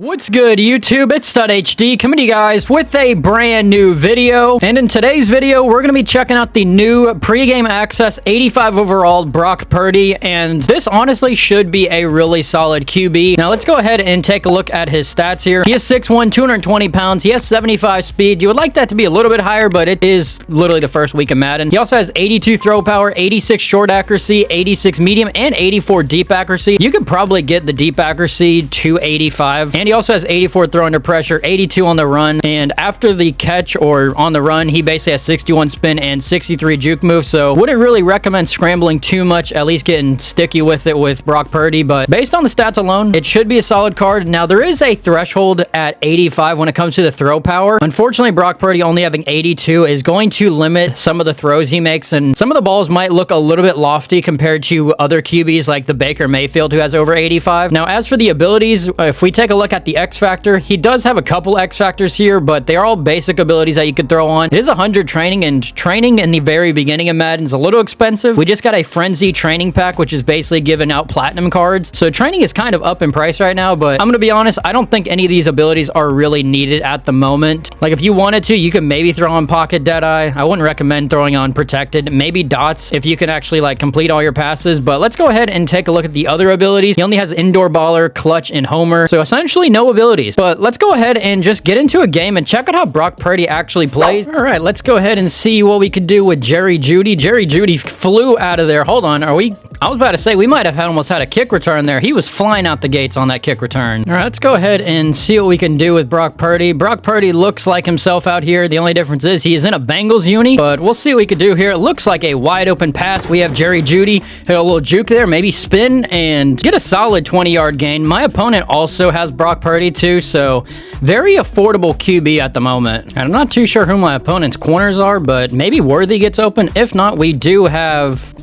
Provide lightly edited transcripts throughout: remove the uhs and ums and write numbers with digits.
What's good, YouTube? It's StudHD coming to you guys with a brand new video. And in today's video, we're going to be checking out the new pre-game access 85 overall Brock Purdy. And this honestly should be a really solid QB. Now, let's go ahead and take a look at his stats here. He is 6'1", 220 pounds. He has 75 speed. You would like that to be a little bit higher, but it is literally the first week of Madden. He also has 82 throw power, 86 short accuracy, 86 medium, and 84 deep accuracy. You could probably get the deep accuracy to 85. And he also has 84 throw under pressure, 82 on the run, and after the catch or on the run, he basically has 61 spin and 63 juke move, so wouldn't really recommend scrambling too much, at least getting sticky with it with Brock Purdy, but based on the stats alone, it should be a solid card. Now, there is a threshold at 85 when it comes to the throw power. Unfortunately, Brock Purdy only having 82 is going to limit some of the throws he makes, and some of the balls might look a little bit lofty compared to other QBs like the Baker Mayfield, who has over 85. Now, as for the abilities, if we take a look at the X Factor, he does have a couple X Factors here, but they are all basic abilities that you could throw on. It is 100 training, and training in the very beginning of Madden is a little expensive. We just got a Frenzy training pack, which is basically giving out platinum cards. So training is kind of up in price right now, but I'm going to be honest, I don't think any of these abilities are really needed at the moment. Like, if you wanted to, you could maybe throw on Pocket Deadeye. I wouldn't recommend throwing on Protected. Maybe Dots if you can actually, like, complete all your passes, but let's go ahead and take a look at the other abilities. He only has Indoor Baller, Clutch, and Homer, so essentially no abilities. But let's go ahead and just get into a game and check out how Brock Purdy actually plays. All right, let's go ahead and see what we could do with Jerry Jeudy. Jerry Jeudy flew out of there. Hold on, I was about to say we might have almost had a kick return there. He was flying out the gates on that kick return. All right, let's go ahead and see what we can do with Brock Purdy. Brock Purdy looks like himself out here. The only difference is he is in a Bengals uni, but we'll see what we could do here. It looks like a wide open pass. We have Jerry Jeudy hit a little juke there, maybe spin and get a solid 20-yard gain. My opponent also has Brock Purdy too, so very affordable QB at the moment. And I'm not too sure who my opponent's corners are, but maybe Worthy gets open. If not, we do have...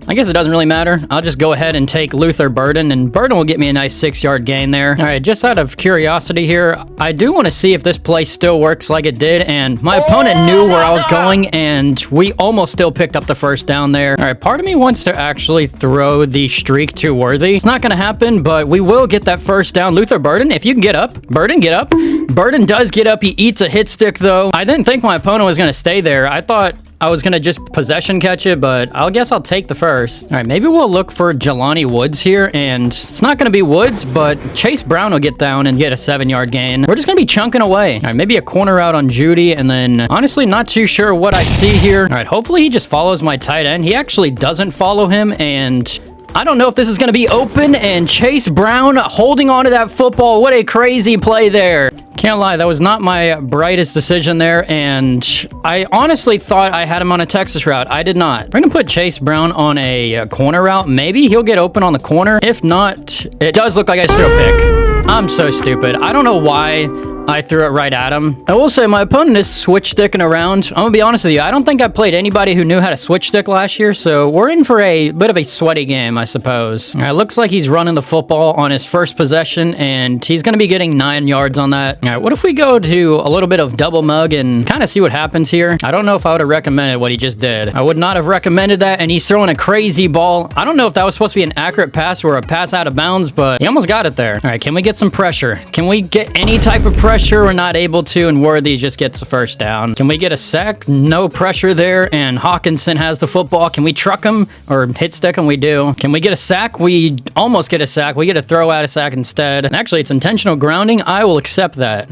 I guess it doesn't really matter. I'll just go ahead and take Luther Burden, and Burden will get me a nice 6-yard gain there. All right, just out of curiosity here, I do want to see if this play still works like it did, and my opponent knew where I was going, and we almost still picked up the first down there. All right, part of me wants to actually throw the streak to Worthy. It's not going to happen, but we will get that first down. Luther Burden, if you can get up. Burden, get up. Burden does get up. He eats a hit stick, though. I didn't think my opponent was going to stay there. I thought I was going to just possession catch it, but I guess I'll take the first. All right, maybe we'll look for Jelani Woods here, and it's not going to be Woods, but Chase Brown will get down and get a 7-yard gain. We're just going to be chunking away. All right, maybe a corner out on Jeudy, and then honestly not too sure what I see here. All right, hopefully he just follows my tight end. He actually doesn't follow him, and I don't know if this is going to be open, and Chase Brown holding on to that football. What a crazy play there. Can't lie, that was not my brightest decision there, and I honestly thought I had him on a Texas route. I did not. We're going to put Chase Brown on a corner route. Maybe he'll get open on the corner. If not, it does look like I just threw a pick. I'm so stupid. I don't know why I threw it right at him. I will say my opponent is switch sticking around. I'm gonna be honest with you. I don't think I played anybody who knew how to switch stick last year, so we're in for a bit of a sweaty game, I suppose. All right, looks like he's running the football on his first possession, and he's gonna be getting 9 yards on that. All right, what if we go to a little bit of double mug and kind of see what happens here? I don't know if I would have recommended what he just did. I would not have recommended that, and he's throwing a crazy ball. I don't know if that was supposed to be an accurate pass or a pass out of bounds, but he almost got it there. All right, can we get some pressure? Can we get any type of pressure? We're not able to, and Worthy just gets the first down. Can we get a sack? No pressure there, and Hawkinson has the football. Can we truck him or hit stick him? We do. Can we get a sack? We almost get a sack. We get a throw out a sack instead. And actually, it's intentional grounding. I will accept that.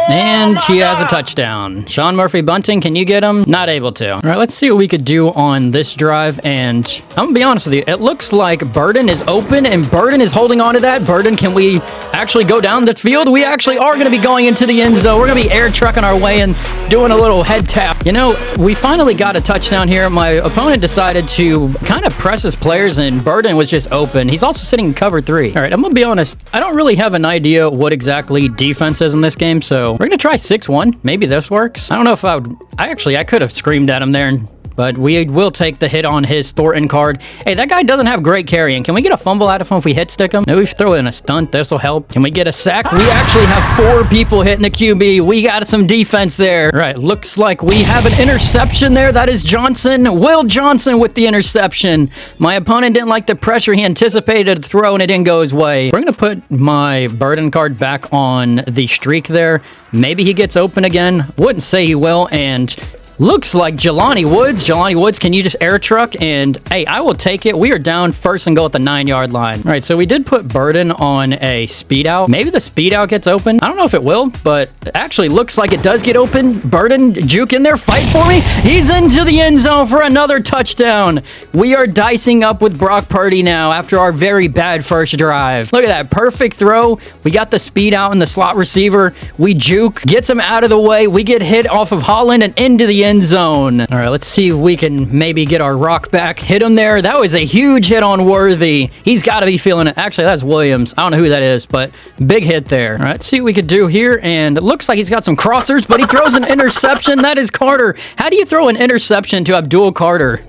And he has a touchdown. Sean Murphy Bunting, can you get him? Not able to. All right, let's see what we could do on this drive, and I'm gonna be honest with you. It looks like Burden is open, and Burden is holding on to that. Burden, can we actually go down the field? We actually are going to be going into the end zone. We're going to be air trucking our way and doing a little head tap. You know, we finally got a touchdown here. My opponent decided to kind of press his players, and Burden was just open. He's also sitting in cover 3. All right, I'm going to be honest. I don't really have an idea what exactly defense is in this game, so we're going to try 6-1. Maybe this works. I don't know if I could have screamed at him there and but we will take the hit on his Thornton card. Hey, that guy doesn't have great carrying. Can we get a fumble out of him if we hit stick him? Maybe we throw in a stunt. This will help. Can we get a sack? We actually have 4 people hitting the QB. We got some defense there. All right, looks like we have an interception there. That is Johnson. Will Johnson with the interception. My opponent didn't like the pressure. He anticipated a throw, and it didn't go his way. We're going to put my Burden card back on the streak there. Maybe he gets open again. Wouldn't say he will, and looks like Jelani Woods. Jelani Woods, can you just air truck? And, hey, I will take it. We are down first and goal at the 9-yard line. All right, so we did put Burden on a speed out. Maybe the speed out gets open. I don't know if it will, but it actually looks like it does get open. Burden, juke in there. Fight for me. He's into the end zone for another touchdown. We are dicing up with Brock Purdy now after our very bad first drive. Look at that. Perfect throw. We got the speed out in the slot receiver. We juke. Gets him out of the way. We get hit off of Holland and into the end zone. All right, let's see if we can maybe get our rock back. Hit him there. That was a huge hit on Worthy. He's got to be feeling it. Actually, that's Williams. I don't know who that is, but big hit there. All right, let's see what we could do here. And it looks like he's got some crossers, but he throws an interception. That is Carter. How do you throw an interception to Abdul Carter?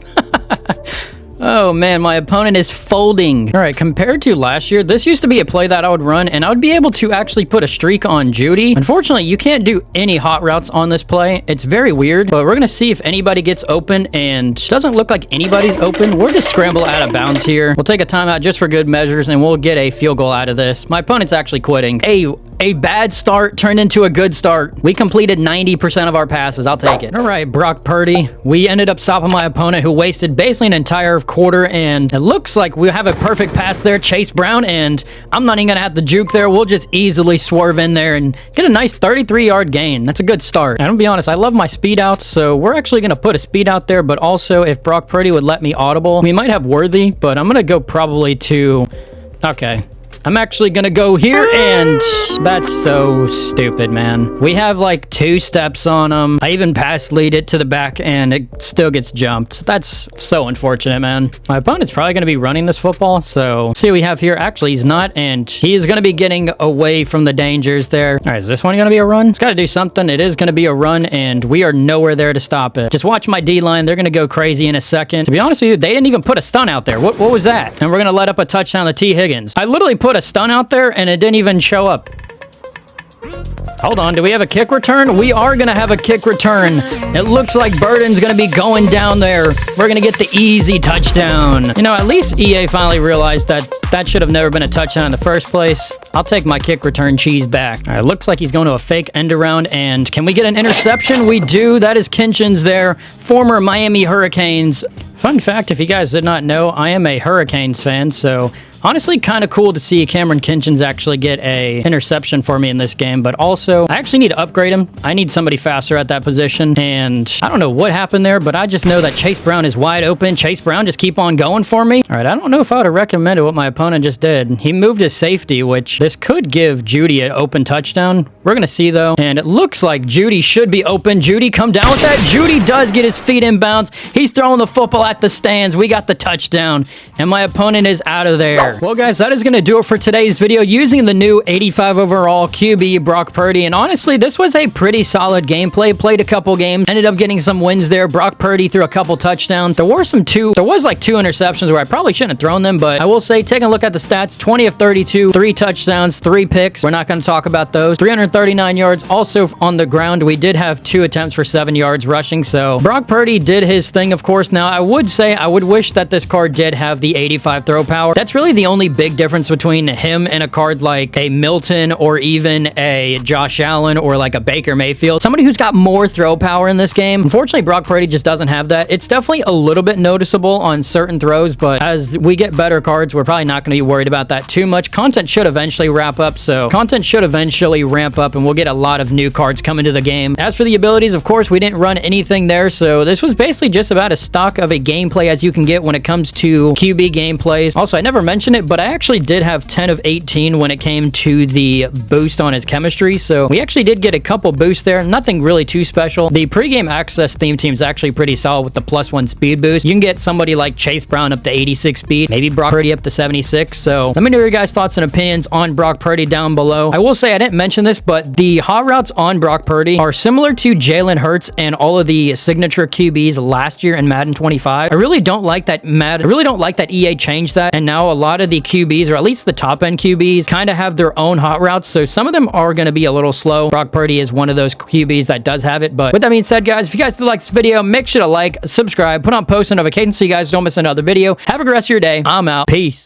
Oh, man, my opponent is folding. All right, compared to last year, this used to be a play that I would run, and I would be able to actually put a streak on Judy. Unfortunately, you can't do any hot routes on this play. It's very weird, but we're going to see if anybody gets open, and doesn't look like anybody's open. We'll just scramble out of bounds here. We'll take a timeout just for good measures, and we'll get a field goal out of this. My opponent's actually quitting. A bad start turned into a good start. We completed 90% of our passes. I'll take it. All right, Brock Purdy. We ended up stopping my opponent, who wasted basically an entire quarter, and it looks like we have a perfect pass there. Chase Brown, and I'm not even gonna have to juke there. We'll just easily swerve in there and get a nice 33-yard gain. That's a good start. And I'll be honest, I love my speed outs, so we're actually gonna put a speed out there, but also if Brock Purdy would let me audible, we might have Worthy, but I'm gonna go probably to... Okay. I'm actually gonna go here, and that's so stupid, man. We have like 2 steps on him. I even pass lead it to the back, and it still gets jumped. That's so unfortunate, man. My opponent's probably gonna be running this football, so see what we have here. Actually, he's not, and he is gonna be getting away from the dangers there. All right, is this one gonna be a run? It's gotta do something. It is gonna be a run, and we are nowhere there to stop it. Just watch my D-line. They're gonna go crazy in a second. To be honest with you, they didn't even put a stunt out there. What was that? And we're gonna let up a touchdown to T. Higgins. I literally put a stunt out there, and it didn't even show up. Hold on, do we have a kick return? We are going to have a kick return. It looks like Burden's going to be going down there. We're going to get the easy touchdown. You know, at least EA finally realized that that should have never been a touchdown in the first place. I'll take my kick return cheese back. All right, looks like he's going to a fake end around, and can we get an interception? We do. That is Kinchins there, former Miami Hurricanes. Fun fact, if you guys did not know, I am a Hurricanes fan, so honestly kind of cool to see Cameron Kinchins actually get a interception for me in this game, but also I actually need to upgrade him. I need somebody faster at that position, and I don't know what happened there, but I just know that Chase Brown is wide open. Chase Brown just keep on going for me. All right, I don't know if I would have recommended what my opponent just did. He moved his safety, which this could give Judy an open touchdown. We're going to see, though, and it looks like Judy should be open. Judy, come down with that. Judy does get his feet in bounds. He's throwing the football at the stands. We got the touchdown, and my opponent is out of there. Well, guys, that is going to do it for today's video using the new 85 overall QB Brock Purdy, and honestly, this was a pretty solid gameplay. Played a couple games, ended up getting some wins there. Brock Purdy threw a couple touchdowns. There was like 2 interceptions where I probably shouldn't have thrown them, but I will say, taking a look at the stats, 20 of 32, 3 touchdowns, 3 picks. We're not going to talk about those. 339 yards. Also on the ground, we did have 2 attempts for 7 yards rushing, so Brock Purdy did his thing, of course. Now, I would say I would wish that this card did have the 85 throw power. That's really the only big difference between him and a card like a Milton or even a Josh Allen or like a Baker Mayfield. Somebody who's got more throw power in this game. Unfortunately, Brock Purdy just doesn't have that. It's definitely a little bit noticeable on certain throws, but as we get better cards, we're probably not going to be worried about that too much. Content should eventually wrap up, and we'll get a lot of new cards coming to the game. As for the abilities, of course, we didn't run anything there, so this was basically just about as stock of a gameplay as you can get when it comes to QB gameplays. Also, I never mentioned mention it, but I actually did have 10 of 18 when it came to the boost on his chemistry. So we actually did get a couple boosts there. Nothing really too special. The pregame access theme team is actually pretty solid with the +1 speed boost. You can get somebody like Chase Brown up to 86 speed, maybe Brock Purdy up to 76. So let me know your guys' thoughts and opinions on Brock Purdy down below. I will say I didn't mention this, but the hot routes on Brock Purdy are similar to Jalen Hurts and all of the signature QBs last year in Madden 25. I really don't like that EA changed that, and now a lot of the QBs, or at least the top end QBs, kind of have their own hot routes. So some of them are going to be a little slow. Brock Purdy is one of those QBs that does have it. But with that being said, guys, if you guys did like this video, make sure to like, subscribe, put on post notifications so you guys don't miss another video. Have a good rest of your day. I'm out. Peace.